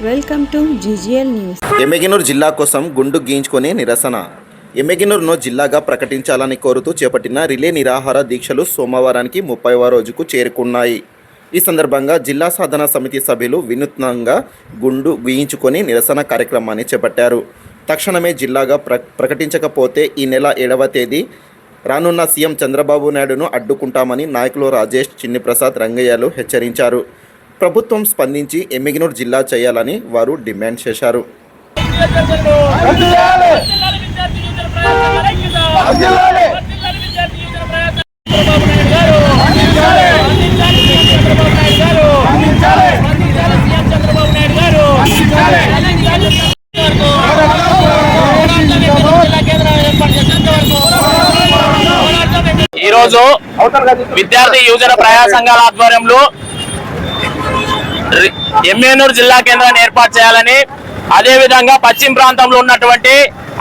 Welcome to GGL news. Emmiganur జిల్లా కోసం గుండు గీయించుకొని నిరసన. ఎమ్మిగనూరును జిల్లాగా ప్రకటించాలని కోరుతూ చేపట్టిన రిలే నిరాహార దీక్షలు సోమవారానికి 30వ రోజుకు చేరుకున్నాయి. ఈ సందర్భంగా జిల్లా సాధన సమితి సభ్యులు వినూత్నంగా గుండు గీయించుకొని నిరసన కార్యక్రమాన్ని చేపట్టారు. తక్షణమే జిల్లాగా ప్రకటించకపోతే ఈ నెల 7వ తేదీ రానున్న సీఎం చంద్రబాబు నాయుడును అడ్డుకుంటామని నాయకులు రాజేష్, చిన్నిప్రసాద్, రంగయ్యలు హెచ్చరించారు. ప్రభుత్వం స్పందించి ఎమ్మిగనూరు జిల్లా చేయాలని వారు డిమాండ్ చేశారు. ఈరోజు విద్యార్థి యువజన ప్రజా సంఘాల ఆధ్వర్యంలో ఎమ్మిగనూరు జిల్లా కేంద్రాన్ని ఏర్పాటు చేయాలని, అదేవిధంగా పశ్చిమ ప్రాంతంలో ఉన్నటువంటి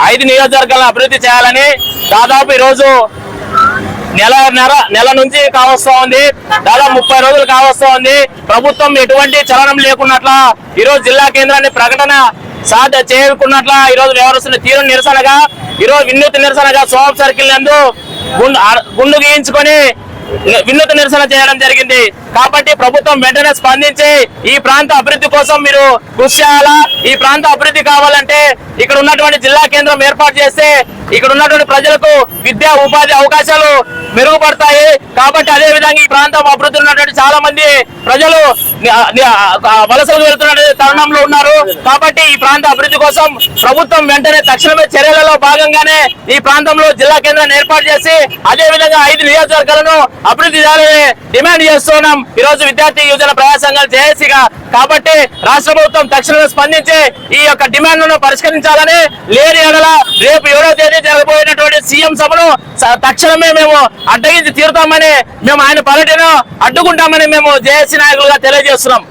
5 నియోజకవర్గాలను అభివృద్ధి చేయాలని దాదాపు ఈరోజు నెల నుంచి కావస్తా ఉంది. దాదాపు 30 రోజులు కావస్తా ఉంది. ప్రభుత్వం ఎటువంటి చలనం లేకున్నట్ల ఈరోజు జిల్లా కేంద్రాన్ని ప్రకటన చేయకున్నట్ల ఈరోజు వ్యవహరిస్తున్న తీరు నిరసనగా ఈరోజు వినూత్న నిరసనగా సోమప్ సర్కిల్ నందు గుండు గీయించుకొని వినూత్న నిరసన చేయడం జరిగింది. కాబట్టి ప్రభుత్వం వెంటనే స్పందించి ఈ ప్రాంత అభివృద్ధి కోసం మీరు కృషి చేయాలా. ఈ ప్రాంత అభివృద్ధి కావాలంటే ఇక్కడ ఉన్నటువంటి జిల్లా కేంద్రం ఏర్పాటు చేస్తే ఇక్కడ ఉన్నటువంటి ప్రజలకు విద్యా ఉపాధి అవకాశాలు మెరుగుపడతాయి. కాబట్టి అదే విధంగా ఈ ప్రాంతం అభివృద్ధి ఉన్నటువంటి చాలా మంది ప్రజలు వలసలు వెళ్తున్న తరుణంలో ఉన్నారు. కాబట్టి ఈ ప్రాంత అభివృద్ధి కోసం ప్రభుత్వం వెంటనే తక్షణమే చర్యలలో భాగంగానే ఈ ప్రాంతంలో జిల్లా కేంద్రాన్ని ఏర్పాటు చేసి అదే విధంగా 5 నియోజకవర్గాలను అభివృద్ధి చేయాలని డిమాండ్ చేస్తున్నాం ఈ రోజు విద్యార్థి యువజన ప్రజా సంఘాలు జేఏసీగా. కాబట్టి రాష్ట్ర ప్రభుత్వం తక్షణమే స్పందించి ఈ యొక్క డిమాండ్లను పరిష్కరించాలని, లేని ఎడల రేపు 7వ తేదీ జరగబోయినటువంటి సీఎం సభను తక్షణమే మేము అడ్డగించి తీరుతామని, మేము ఆయన పర్యటన అడ్డుకుంటామని మేము జేఏసీ నాయకులుగా తెలియజేస్తున్నాం.